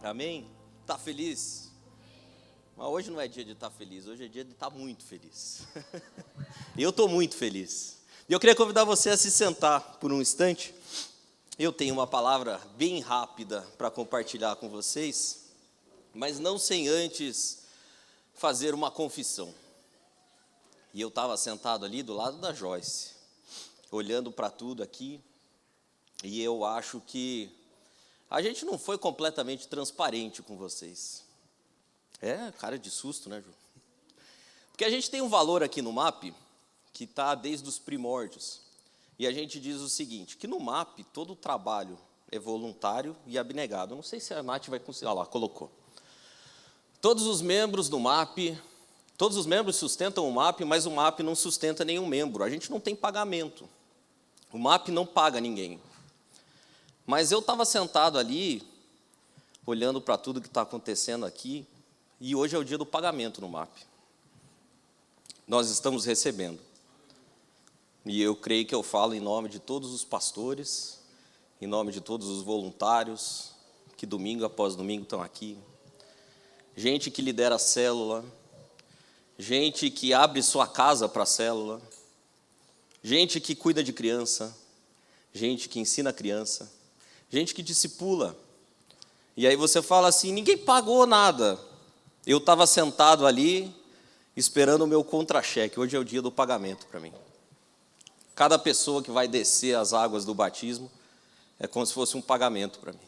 Amém? Tá feliz? Mas hoje não é dia de estar feliz, hoje é dia de estar muito feliz. E eu estou muito feliz. E eu queria convidar você a se sentar por um instante. Eu tenho uma palavra bem rápida para compartilhar com vocês, mas não sem antes fazer uma confissão. E eu estava sentado ali do lado da Joyce, olhando para tudo aqui, e eu acho que a gente não foi completamente transparente com vocês. É, cara de susto, né, Ju? Porque a gente tem um valor aqui no MAP que está desde os primórdios. E a gente diz o seguinte, que no MAP todo o trabalho é voluntário e abnegado. Eu não sei se a Nath vai conseguir. Olha lá, colocou. Todos os membros do MAP, todos os membros sustentam o MAP, mas o MAP não sustenta nenhum membro. A gente não tem pagamento. O MAP não paga ninguém. Mas eu estava sentado ali, olhando para tudo que está acontecendo aqui, e hoje é o dia do pagamento no MAP. Nós estamos recebendo. E eu creio que eu falo em nome de todos os pastores, em nome de todos os voluntários, que domingo após domingo estão aqui. Gente que lidera a célula, gente que abre sua casa para a célula, gente que cuida de criança, gente que ensina a criança, gente que discipula. E aí você fala assim, ninguém pagou nada. Eu estava sentado ali, esperando o meu contra-cheque. Hoje é o dia do pagamento para mim. Cada pessoa que vai descer as águas do batismo é como se fosse um pagamento para mim.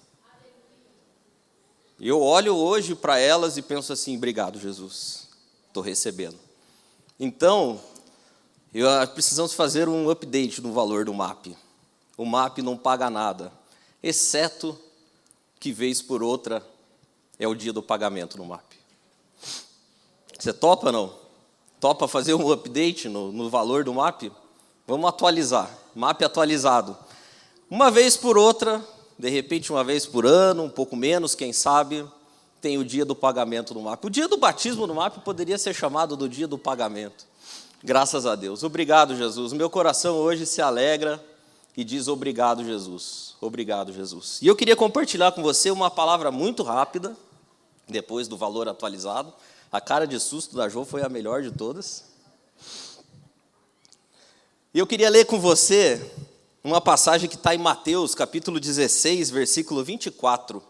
E eu olho hoje para elas e penso assim, obrigado, Jesus, estou recebendo. Então, precisamos fazer um update no valor do MAP. O MAP não paga nada, exceto que vez por outra é o dia do pagamento no MAP. Você topa, não? Topa fazer um update no valor do MAP? Vamos atualizar, MAP atualizado. Uma vez por outra, de repente uma vez por ano, um pouco menos, quem sabe, tem o dia do pagamento no MAP. O dia do batismo no MAP poderia ser chamado do dia do pagamento. Graças a Deus. Obrigado, Jesus. Meu coração hoje se alegra e diz obrigado, Jesus. Obrigado, Jesus. E eu queria compartilhar com você uma palavra muito rápida, depois do valor atualizado. A cara de susto da Jo foi a melhor de todas. E eu queria ler com você uma passagem que está em Mateus, capítulo 16, versículo 24.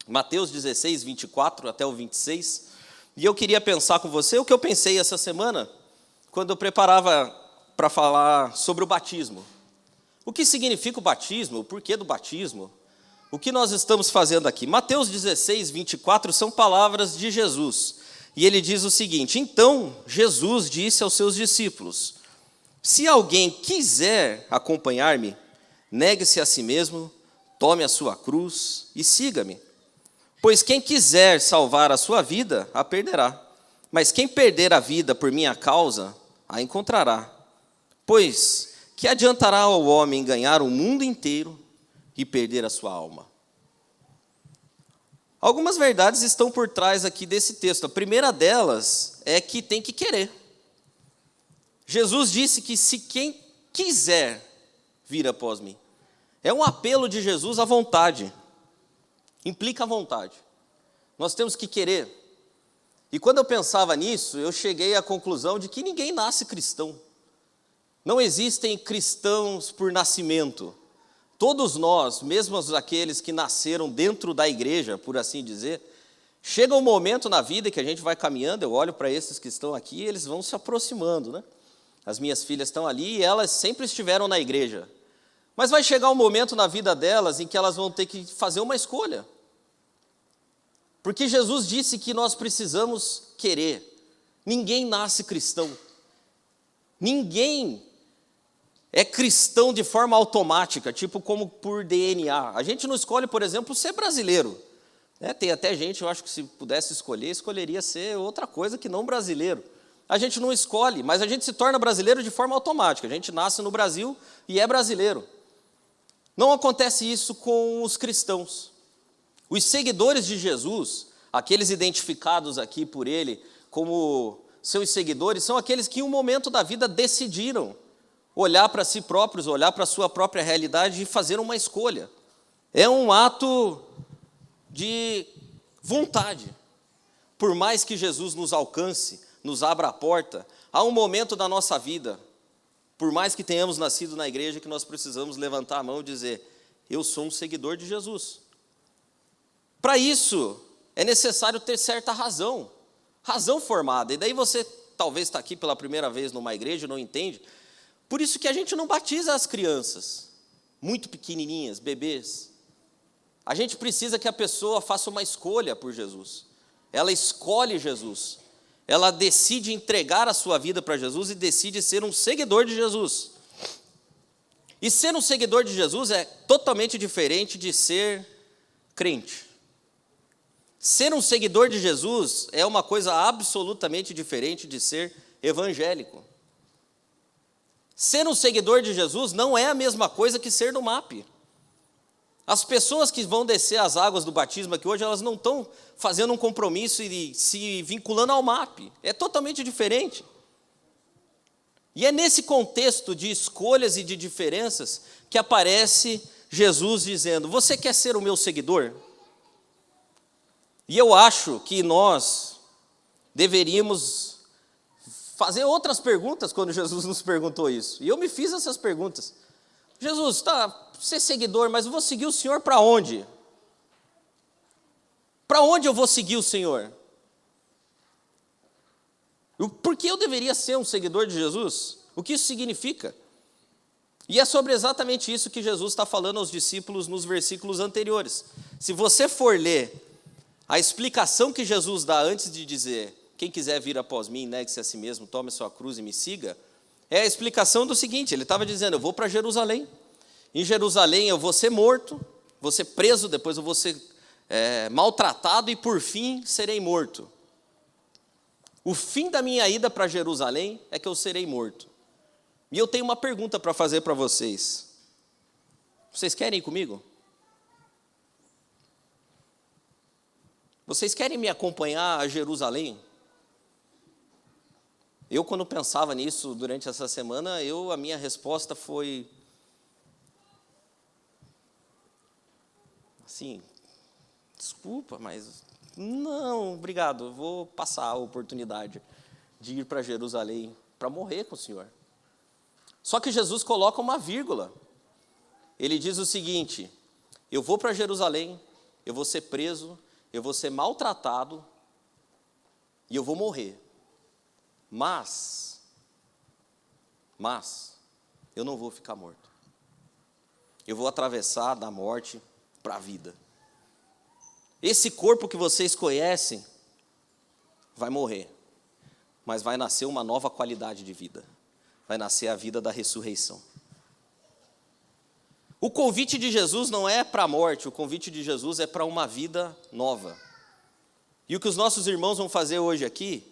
Mateus 16, 24 até o 26. E eu queria pensar com você o que eu pensei essa semana, quando eu preparava para falar sobre o batismo. O que significa o batismo? O porquê do batismo? O que nós estamos fazendo aqui? Mateus 16, 24 são palavras de Jesus. E ele diz o seguinte, então Jesus disse aos seus discípulos, se alguém quiser acompanhar-me, negue-se a si mesmo, tome a sua cruz e siga-me. Pois quem quiser salvar a sua vida, a perderá. Mas quem perder a vida por minha causa, a encontrará. Pois que adiantará ao homem ganhar o mundo inteiro e perder a sua alma? Algumas verdades estão por trás aqui desse texto. A primeira delas é que tem que querer. Jesus disse que se quem quiser vir após mim, é um apelo de Jesus à vontade, implica a vontade. Nós temos que querer. E quando eu pensava nisso, eu cheguei à conclusão de que ninguém nasce cristão. Não existem cristãos por nascimento. Todos nós, mesmo aqueles que nasceram dentro da igreja, por assim dizer, chega um momento na vida que a gente vai caminhando, eu olho para esses que estão aqui, eles vão se aproximando, né? As minhas filhas estão ali e elas sempre estiveram na igreja. Mas vai chegar um momento na vida delas em que elas vão ter que fazer uma escolha. Porque Jesus disse que nós precisamos querer. Ninguém nasce cristão. Ninguém é cristão de forma automática, tipo como por DNA. A gente não escolhe, por exemplo, ser brasileiro. Tem até gente, eu acho que se pudesse escolher, escolheria ser outra coisa que não brasileiro. A gente não escolhe, mas a gente se torna brasileiro de forma automática. A gente nasce no Brasil e é brasileiro. Não acontece isso com os cristãos. Os seguidores de Jesus, aqueles identificados aqui por ele como seus seguidores, são aqueles que em um momento da vida decidiram olhar para si próprios, olhar para a sua própria realidade e fazer uma escolha. É um ato de vontade. Por mais que Jesus nos alcance, nos abra a porta, há um momento da nossa vida, por mais que tenhamos nascido na igreja, que nós precisamos levantar a mão e dizer: eu sou um seguidor de Jesus. Para isso, é necessário ter certa razão formada. E daí você talvez está aqui pela primeira vez numa igreja e não entende. Por isso que a gente não batiza as crianças, muito pequenininhas, bebês. A gente precisa que a pessoa faça uma escolha por Jesus. Ela escolhe Jesus. Ela decide entregar a sua vida para Jesus e decide ser um seguidor de Jesus. E ser um seguidor de Jesus é totalmente diferente de ser crente. Ser um seguidor de Jesus é uma coisa absolutamente diferente de ser evangélico. Ser um seguidor de Jesus não é a mesma coisa que ser do MAP. As pessoas que vão descer as águas do batismo aqui hoje, elas não estão fazendo um compromisso e se vinculando ao MAP. É totalmente diferente. E é nesse contexto de escolhas e de diferenças que aparece Jesus dizendo: você quer ser o meu seguidor? E eu acho que nós deveríamos fazer outras perguntas quando Jesus nos perguntou isso. E eu me fiz essas perguntas. Jesus, você é seguidor, mas eu vou seguir o Senhor para onde? Para onde eu vou seguir o Senhor? Por que eu deveria ser um seguidor de Jesus? O que isso significa? E é sobre exatamente isso que Jesus está falando aos discípulos nos versículos anteriores. Se você for ler a explicação que Jesus dá antes de dizer: quem quiser vir após mim, negue-se a si mesmo, tome a sua cruz e me siga, é a explicação do seguinte: ele estava dizendo: eu vou para Jerusalém. Em Jerusalém eu vou ser morto, vou ser preso, depois eu vou ser maltratado e por fim serei morto. O fim da minha ida para Jerusalém é que eu serei morto. E eu tenho uma pergunta para fazer para vocês. Vocês querem ir comigo? Vocês querem me acompanhar a Jerusalém? Eu, quando pensava nisso durante essa semana, a minha resposta foi assim: desculpa, mas não, obrigado, eu vou passar a oportunidade de ir para Jerusalém para morrer com o Senhor. Só que Jesus coloca uma vírgula. Ele diz o seguinte: eu vou para Jerusalém, eu vou ser preso, eu vou ser maltratado e eu vou morrer. Mas eu não vou ficar morto. Eu vou atravessar da morte para a vida. Esse corpo que vocês conhecem vai morrer, mas vai nascer uma nova qualidade de vida. Vai nascer a vida da ressurreição. O convite de Jesus não é para a morte, o convite de Jesus é para uma vida nova. E o que os nossos irmãos vão fazer hoje aqui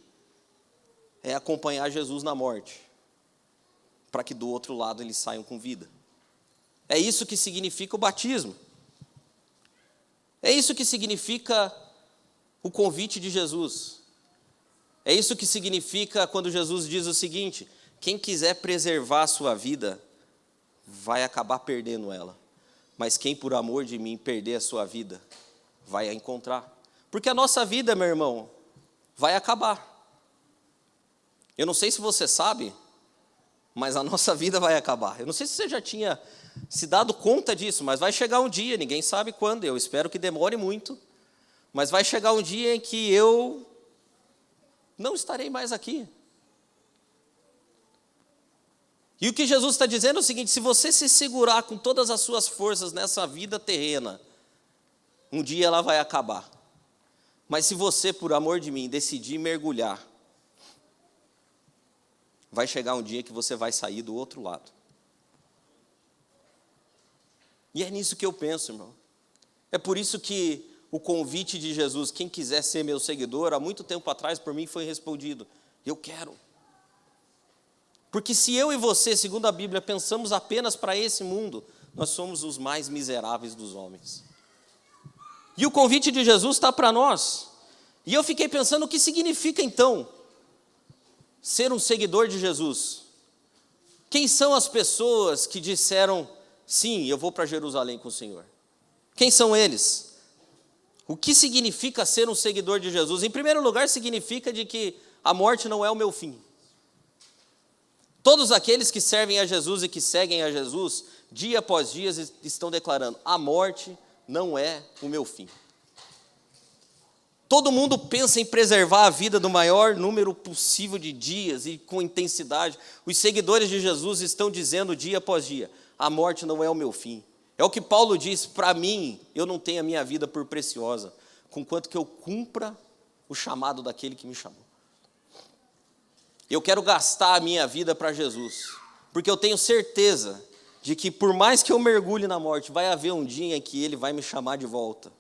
é acompanhar Jesus na morte, para que do outro lado eles saiam com vida. É isso que significa o batismo. É isso que significa o convite de Jesus. É isso que significa quando Jesus diz o seguinte: quem quiser preservar a sua vida, vai acabar perdendo ela. Mas quem por amor de mim perder a sua vida, vai a encontrar. Porque a nossa vida, meu irmão, vai acabar. Eu não sei se você sabe, mas a nossa vida vai acabar. Eu não sei se você já tinha se dado conta disso, mas vai chegar um dia, ninguém sabe quando, eu espero que demore muito, mas vai chegar um dia em que eu não estarei mais aqui. E o que Jesus está dizendo é o seguinte: se você se segurar com todas as suas forças nessa vida terrena, um dia ela vai acabar. Mas se você, por amor de mim, decidir mergulhar, vai chegar um dia que você vai sair do outro lado. E é nisso que eu penso, irmão. É por isso que o convite de Jesus, quem quiser ser meu seguidor, há muito tempo atrás por mim foi respondido: eu quero. Porque se eu e você, segundo a Bíblia, pensamos apenas para esse mundo, nós somos os mais miseráveis dos homens. E o convite de Jesus está para nós. E eu fiquei pensando o que significa então ser um seguidor de Jesus. Quem são as pessoas que disseram: sim, eu vou para Jerusalém com o Senhor? Quem são eles? O que significa ser um seguidor de Jesus? Em primeiro lugar, significa de que a morte não é o meu fim. Todos aqueles que servem a Jesus e que seguem a Jesus, dia após dia, estão declarando: a morte não é o meu fim. Todo mundo pensa em preservar a vida do maior número possível de dias e com intensidade. Os seguidores de Jesus estão dizendo dia após dia: a morte não é o meu fim. É o que Paulo diz: para mim, eu não tenho a minha vida por preciosa, conquanto que eu cumpra o chamado daquele que me chamou. Eu quero gastar a minha vida para Jesus, porque eu tenho certeza de que por mais que eu mergulhe na morte, vai haver um dia em que Ele vai me chamar de volta.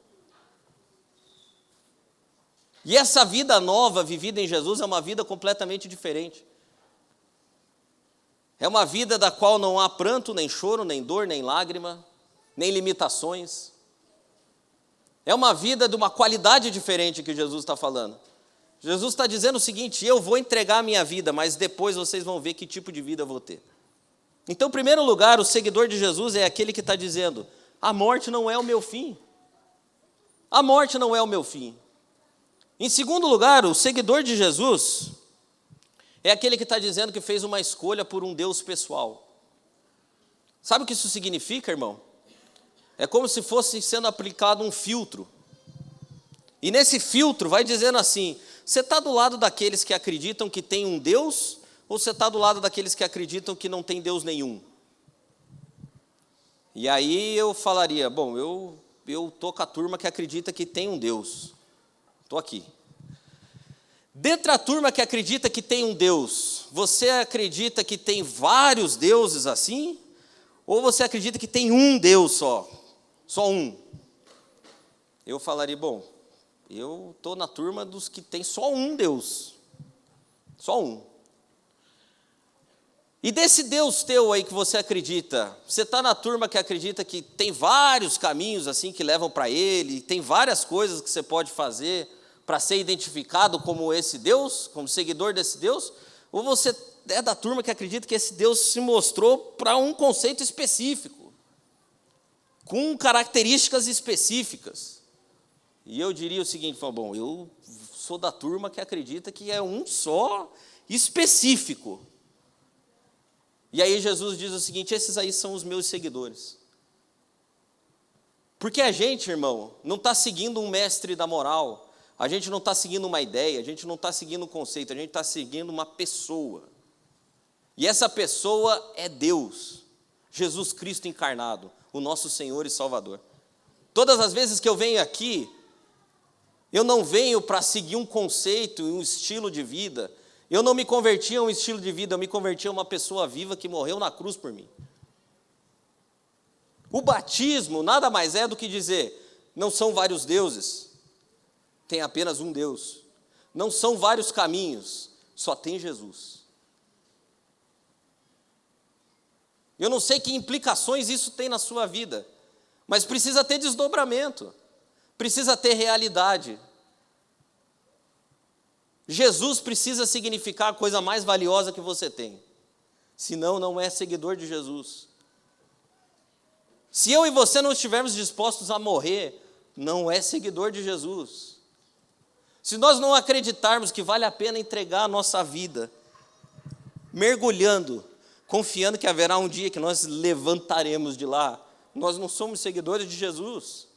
E essa vida nova vivida em Jesus é uma vida completamente diferente. É uma vida da qual não há pranto, nem choro, nem dor, nem lágrima, nem limitações. É uma vida de uma qualidade diferente que Jesus está falando. Jesus está dizendo o seguinte: eu vou entregar a minha vida, mas depois vocês vão ver que tipo de vida eu vou ter. Então, em primeiro lugar, o seguidor de Jesus é aquele que está dizendo: a morte não é o meu fim. A morte não é o meu fim. Em segundo lugar, o seguidor de Jesus é aquele que está dizendo que fez uma escolha por um Deus pessoal. Sabe o que isso significa, irmão? É como se fosse sendo aplicado um filtro. E nesse filtro vai dizendo assim: você está do lado daqueles que acreditam que tem um Deus, ou você está do lado daqueles que acreditam que não tem Deus nenhum? E aí eu falaria: bom, eu estou com a turma que acredita que tem um Deus. Estou aqui. Dentre a turma que acredita que tem um Deus, você acredita que tem vários deuses assim? Ou você acredita que tem um Deus só? Só um? Eu falaria: bom, eu estou na turma dos que tem só um Deus. Só um. E desse Deus teu aí que você acredita, você está na turma que acredita que tem vários caminhos assim que levam para Ele, tem várias coisas que você pode fazer para ser identificado como esse Deus, como seguidor desse Deus? Ou você é da turma que acredita que esse Deus se mostrou para um conceito específico, com características específicas? E eu diria o seguinte: bom, eu sou da turma que acredita que é um só específico. E aí Jesus diz o seguinte: esses aí são os meus seguidores. Porque a gente, irmão, não está seguindo um mestre da moral, a gente não está seguindo uma ideia, a gente não está seguindo um conceito, a gente está seguindo uma pessoa. E essa pessoa é Deus, Jesus Cristo encarnado, o nosso Senhor e Salvador. Todas as vezes que eu venho aqui, eu não venho para seguir um conceito e um estilo de vida. Eu não me converti a um estilo de vida, eu me converti a uma pessoa viva que morreu na cruz por mim. O batismo nada mais é do que dizer: não são vários deuses, tem apenas um Deus. Não são vários caminhos, só tem Jesus. Eu não sei que implicações isso tem na sua vida, mas precisa ter desdobramento, precisa ter realidade. Jesus precisa significar a coisa mais valiosa que você tem, senão não é seguidor de Jesus. Se eu e você não estivermos dispostos a morrer, não é seguidor de Jesus. Se nós não acreditarmos que vale a pena entregar a nossa vida, mergulhando, confiando que haverá um dia que nós levantaremos de lá, nós não somos seguidores de Jesus.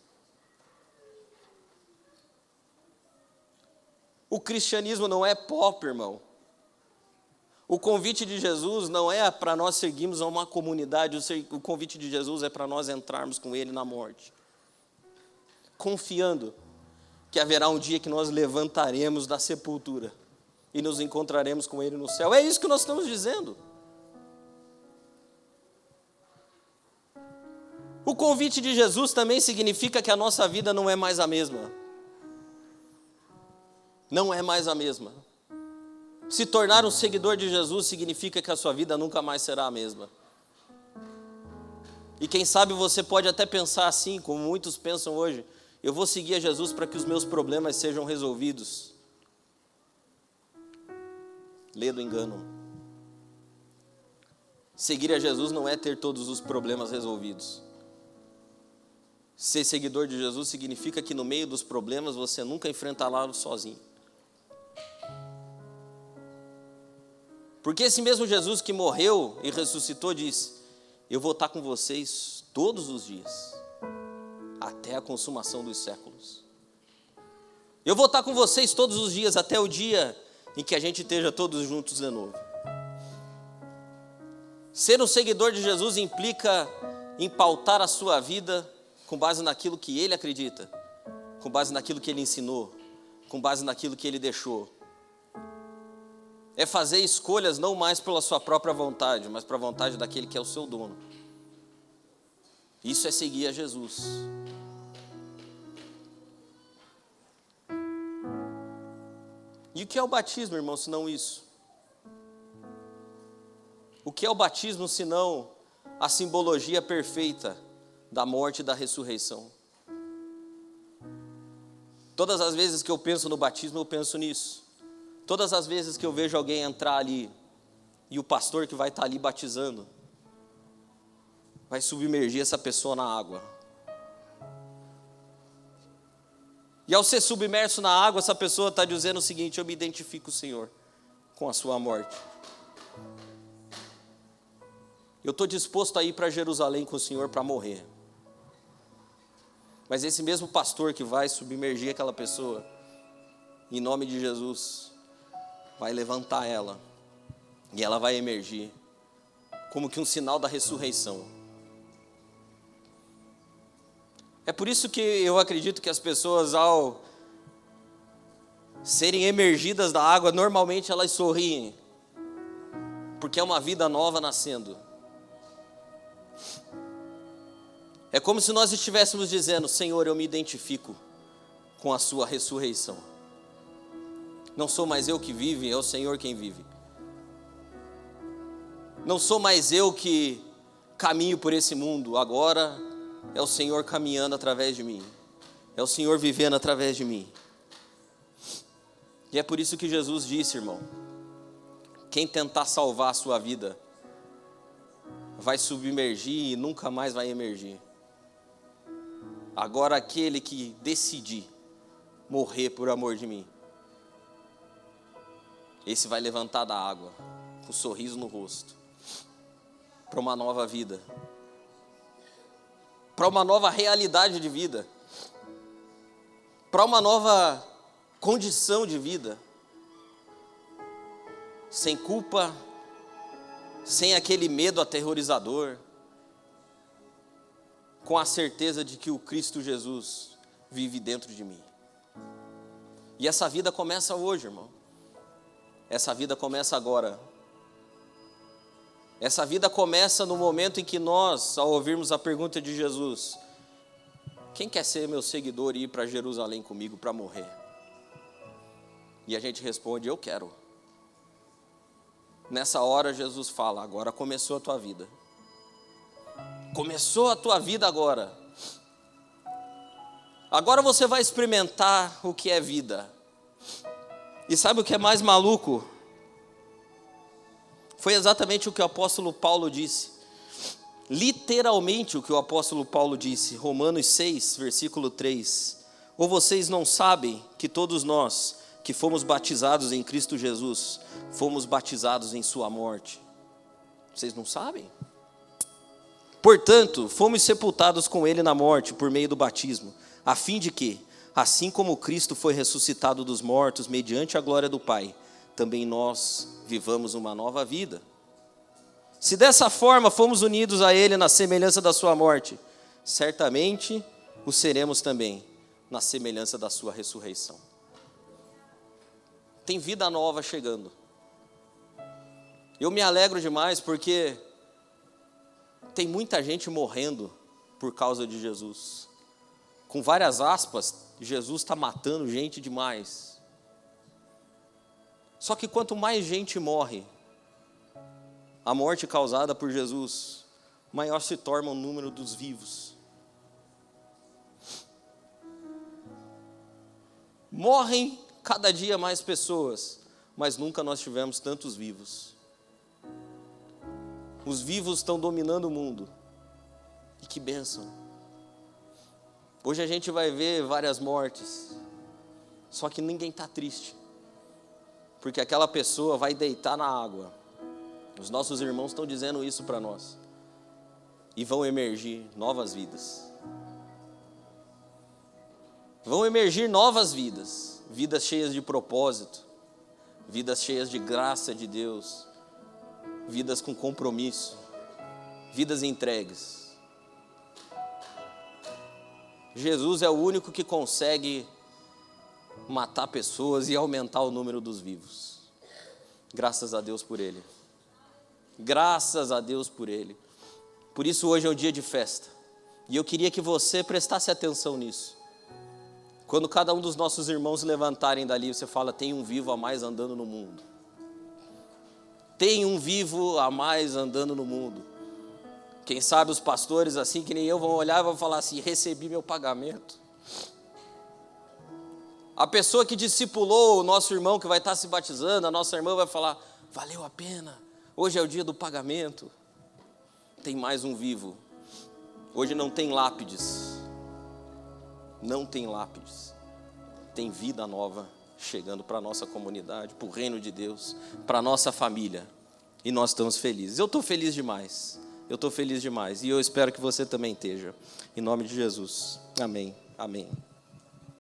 O cristianismo não é pop, irmão. O convite de Jesus não é para nós seguirmos a uma comunidade, o convite de Jesus é para nós entrarmos com Ele na morte, confiando que haverá um dia que nós levantaremos da sepultura e nos encontraremos com Ele no céu. É isso que nós estamos dizendo. O convite de Jesus também significa que a nossa vida não é mais a mesma. Não é mais a mesma. Se tornar um seguidor de Jesus significa que a sua vida nunca mais será a mesma. E quem sabe você pode até pensar assim, como muitos pensam hoje: eu vou seguir a Jesus para que os meus problemas sejam resolvidos. Lê do engano. Seguir a Jesus não é ter todos os problemas resolvidos. Ser seguidor de Jesus significa que no meio dos problemas você nunca enfrentará sozinho. Porque esse mesmo Jesus que morreu e ressuscitou disse: eu vou estar com vocês todos os dias, até a consumação dos séculos. Eu vou estar com vocês todos os dias, até o dia em que a gente esteja todos juntos de novo. Ser um seguidor de Jesus implica em pautar a sua vida com base naquilo que Ele acredita, com base naquilo que Ele ensinou, com base naquilo que Ele deixou. É fazer escolhas não mais pela sua própria vontade, mas para a vontade daquele que é o seu dono. Isso é seguir a Jesus. E o que é o batismo, irmão, senão isso? O que é o batismo, senão a simbologia perfeita da morte e da ressurreição? Todas as vezes que eu penso no batismo, eu penso nisso. Todas as vezes que eu vejo alguém entrar ali, e o pastor que vai estar ali batizando, vai submergir essa pessoa na água. E ao ser submerso na água, essa pessoa está dizendo o seguinte: eu me identifico, Senhor, com a sua morte. Eu estou disposto a ir para Jerusalém com o Senhor para morrer. Mas esse mesmo pastor que vai submergir aquela pessoa, em nome de Jesus, vai levantar ela, e ela vai emergir, como que um sinal da ressurreição. É por isso que eu acredito que as pessoas, ao serem emergidas da água, normalmente elas sorriem, porque é uma vida nova nascendo. É como se nós estivéssemos dizendo: Senhor, eu me identifico com a sua ressurreição. Não sou mais eu que vive, é o Senhor quem vive. Não sou mais eu que caminho por esse mundo, agora é o Senhor caminhando através de mim. É o Senhor vivendo através de mim. E é por isso que Jesus disse, irmão: quem tentar salvar a sua vida, vai submergir e nunca mais vai emergir. Agora aquele que decidir morrer por amor de mim, esse vai levantar da água, com um sorriso no rosto, para uma nova vida, para uma nova realidade de vida, para uma nova condição de vida, sem culpa, sem aquele medo aterrorizador, com a certeza de que o Cristo Jesus vive dentro de mim. E essa vida começa hoje, irmão. Essa vida começa agora. Essa vida começa no momento em que nós, ao ouvirmos a pergunta de Jesus: quem quer ser meu seguidor e ir para Jerusalém comigo para morrer? E a gente responde: eu quero. Nessa hora Jesus fala: agora começou a tua vida. Começou a tua vida agora. Agora você vai experimentar o que é vida. E sabe o que é mais maluco? Foi exatamente o que o apóstolo Paulo disse. Literalmente o que o apóstolo Paulo disse. Romanos 6, versículo 3. Ou vocês não sabem que todos nós que fomos batizados em Cristo Jesus, fomos batizados em sua morte? Vocês não sabem? Portanto, fomos sepultados com ele na morte por meio do batismo, a fim de que, assim como Cristo foi ressuscitado dos mortos mediante a glória do Pai, também nós vivamos uma nova vida. Se dessa forma fomos unidos a Ele na semelhança da sua morte, certamente o seremos também na semelhança da sua ressurreição. Tem vida nova chegando. Eu me alegro demais porque tem muita gente morrendo por causa de Jesus. Com várias aspas, Jesus está matando gente demais. Só que quanto mais gente morre, a morte causada por Jesus, maior se torna o número dos vivos. Morrem cada dia mais pessoas, mas nunca nós tivemos tantos vivos. Os vivos estão dominando o mundo. E que bênção. Hoje a gente vai ver várias mortes, só que ninguém está triste, porque aquela pessoa vai deitar na água. Os nossos irmãos estão dizendo isso para nós, e vão emergir novas vidas. Vão emergir novas vidas, vidas cheias de propósito, vidas cheias de graça de Deus, vidas com compromisso, vidas entregues. Jesus é o único que consegue matar pessoas e aumentar o número dos vivos. Graças a Deus por Ele. Graças a Deus por Ele. Por isso hoje é um dia de festa. E eu queria que você prestasse atenção nisso. Quando cada um dos nossos irmãos levantarem dali, você fala, tem um vivo a mais andando no mundo. Tem um vivo a mais andando no mundo. Quem sabe os pastores, assim que nem eu, vão olhar e vão falar assim, recebi meu pagamento. A pessoa que discipulou o nosso irmão que vai estar se batizando, a nossa irmã vai falar, valeu a pena, hoje é o dia do pagamento. Tem mais um vivo. Hoje não tem lápides. Não tem lápides. Tem vida nova chegando para a nossa comunidade, para o reino de Deus, para a nossa família. E nós estamos felizes. Eu estou feliz demais. Eu estou feliz demais. E eu espero que você também esteja. Em nome de Jesus. Amém. Amém.